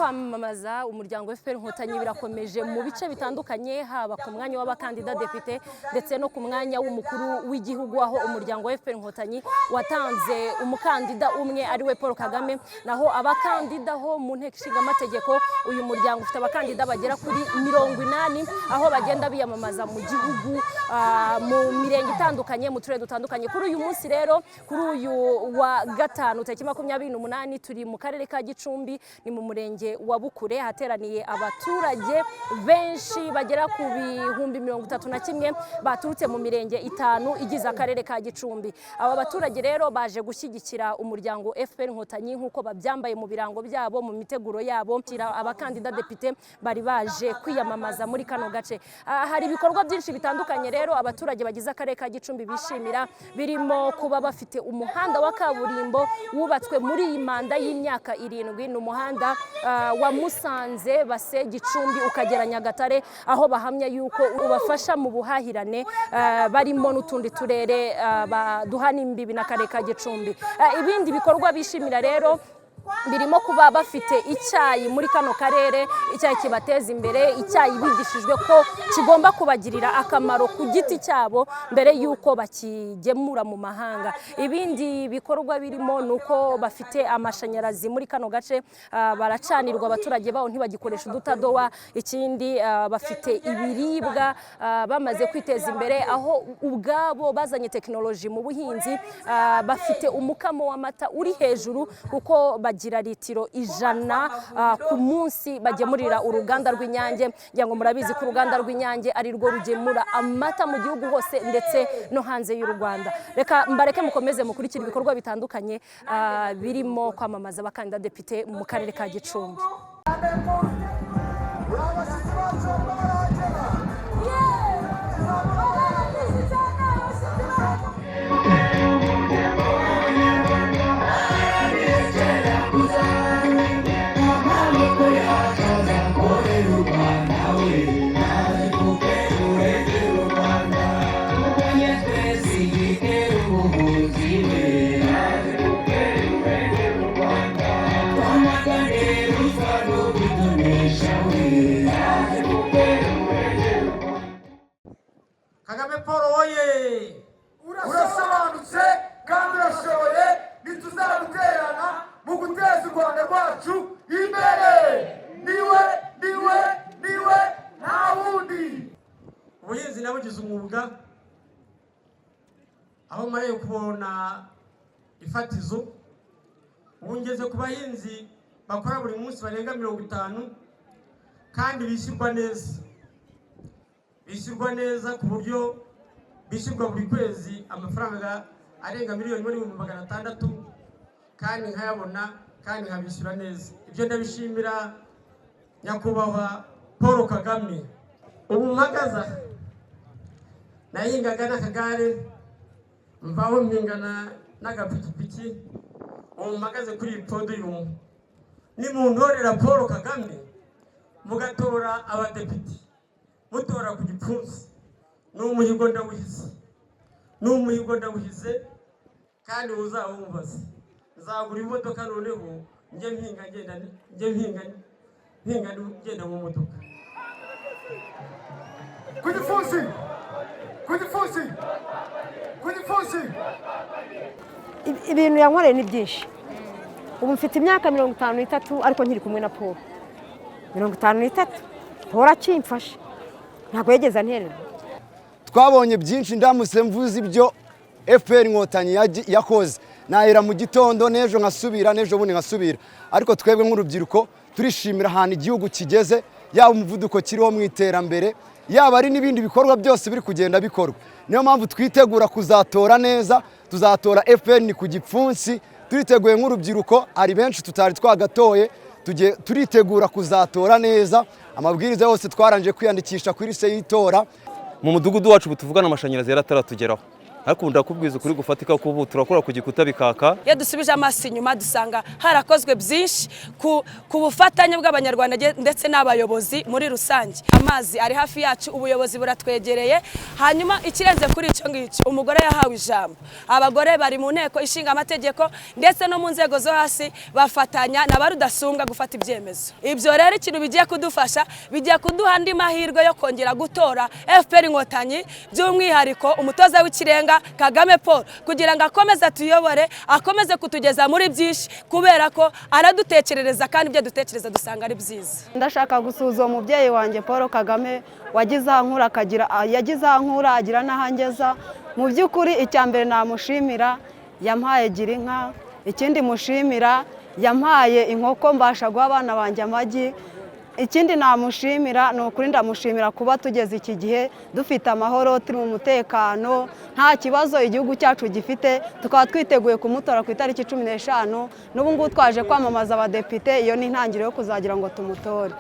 kwamamaza umuryango FPR Inkotanyi birakomeje mu bice bitandukanye, haba ku mwanya w'abakandida depite ndetse no ku mwanya w'umukuru w'igihugu, aho umuryango FPR Inkotanyi watanze umukandida umwe ari we Paul Kagame, naho abakandida ho mu nteko ishinga amategeko uyu muryango ufite abakandida bagera kuri 80 aho bagenda biyamamaza mu gihugu mu mirenge itandukanye, mu turere dutandukanye. Kuri uyu munsi rero, kuri uyu wa gatanu tariki 28 turi mu karere ka Gicumbi, ni mu murenge wa Bukure, hateraniye abaturage benshi bagera ku bihumbi 31 baturutse mu mirenge 5 igize akarere ka Gicumbi. Aba baturage rero baje gushyigikira umuryango FPR Inkotanyi nk'uko babyambaye mu birango byabo, mu miteguro yabo. Abakandida depite bari baje kwiyamamaza muri kano gace. Hari ibikorwa byinshi bitandukanye rero abaturage bagize akarere ka Gicumbi bishimira, birimo kuba bafite umuhanda wa kaburimbo wubatswe muri iyi manda y'imyaka 7. Ni umuhanda wa Musanze Base Gicumbi ukagera Nyagatare, aho bahamya yuko ubafasha mu buhahirane barimo n'utundi turere baduhana imbibi n'akarere ka Gicumbi. Ibindi bikorwa bishimira rero birimo kuba bafite icyayi muri kano karere, icyayi kibateza imbere, icyayi bigishijwe ko kigomba kubagirira akamaro ku giti cyabo mbere yuko bakigemura mu mahanga. Ibindi bikorwa birimo nuko bafite amashanyarazi muri kano gace, baracanirwa abaturage baho ntibagikoresha udutadowa. Ikindi bafite ibiribwa, bamaze kwiteza imbere aho ubwabo bazanye tekinoloji mu buhinzi, bafite umukamo w'amata uri hejuru kuko bagira litiro 100 ku munsi bagemurira uruganda rw'Inyange. Ngira ngo murabizi ko uruganda rw'Inyange ari rwo rugemura amata mu gihugu hose ndetse no hanze y'u Rwanda. Reka mbareke mukomeze mukurikira ibikorwa bitandukanye birimo kwamamaza abakandida depite mu karere ka Gicumbi. Kagame Paul oye! Urasobanutse kandi urashoboye, ntituzaguterana mu guteza u Rwanda rwacu imbere. Niwe nta wundi. Ubuhinzi nabugize umwuga, aho mariye kubona ifatizo. Ubu ngeze ku bahinzi bakora buri munsi barenga 50 kandi bishyurwa neza ku buryo bishyurwa buri kwezi amafaranga arenga 1,600,000 kandi nkayabona kandi nkabishyura neza. Ibyo ndabishimira nyakubahwa Paul Kagame. Ubu mpagaza nahingaga n'akagare, mvaho mpingana n'agapikipiki, ubu mpagaze kuri iyi podium. Ni mu ntorera Paul Kagame mugatora abadepite, mutora ku gipfunsi. N'umuhigo ndawuhize kandi uzawumbaza. Nzagura imodoka noneho njye mpinga ngenda mu modoka. Kugifunsi ibintu yankoreye ni byinshi. Ubu mfite imyaka 53 ariko nkiri kumwe na Paul. 53 Paul akimfashe, ntabwo yegeza nterera. Twabonye byinshi, ndamutse mvuze ibyo FPR Inkotanyi yakoze nahera mu gitondo, nejo nkasubira, nejo bundi nkasubira. Ariko twebwe nk'urubyiruko turishimira ahantu igihugu kigeze, yaba umuvuduko kiriho mu iterambere, yaba ari n'ibindi bikorwa byose biri kugenda bikorwa. Niyo mpamvu twitegura kuzatora neza, tuzatora FPR ni ku gipfunsi. Turiteguye nk'urubyiruko, ari benshi tutari twagatoye, turitegura kuzatora neza. Amabwiriza yose twaranje kwiyandikisha kuri liste y'itora. Mu mudugudu wacu butuvugana amashanyarazi yarataratugeraho. ariko ndakubwiza ukuri gufatika ko ubu turakora ku gikuta bikaka. Iyo dusubije amaso inyuma dusanga harakozwe byinshi ku bufatanye bw'abanyarwanda ndetse n'abayobozi muri rusange. Amazi ari hafi yacu, ubuyobozi buratwegereye. Hanyuma ikirenze kuri icyo ngicyo, umugore yahawe ijambo. Abagore bari mu nteko ishinga amategeko ndetse no mu nzego zo hasi bafatanya na barudasumbwa gufata ibyemezo. Ibyo rero ikintu bigiye kudufasha, bigiye kuduha andi mahirwe yo kongera gutora FPR Inkotanyi, by'umwihariko umutoza w'ikirenga Kagame Paul, kugira ngo akomeze atuyobore, akomeze kutugeza muri byinshi, kubera ko aradutekerereza kandi ibyo dutekereza dusanga ari byiza. Ndashaka gusuza umubyeyi wanjye Paul Kagame wagize ankura yagize ankura agira n'ahangeza. Mu by'ukuri icyambere namushimira, yampaye Girinka. Ikindi mushimira, yampaye inkoko mbasha guha abana banjye amagi. Ikindi namushimira ni ukuri ndamushimira kuba tugeze iki gihe dufite amahoro, turi mu mutekano, nta kibazo igihugu cyacu gifite, tukaba twiteguye kumutora ku itariki 15. N'ubu ngubu twaje kwamamaza abadepite, iyo ni intangiriro yo kuzagira ngo tumutore.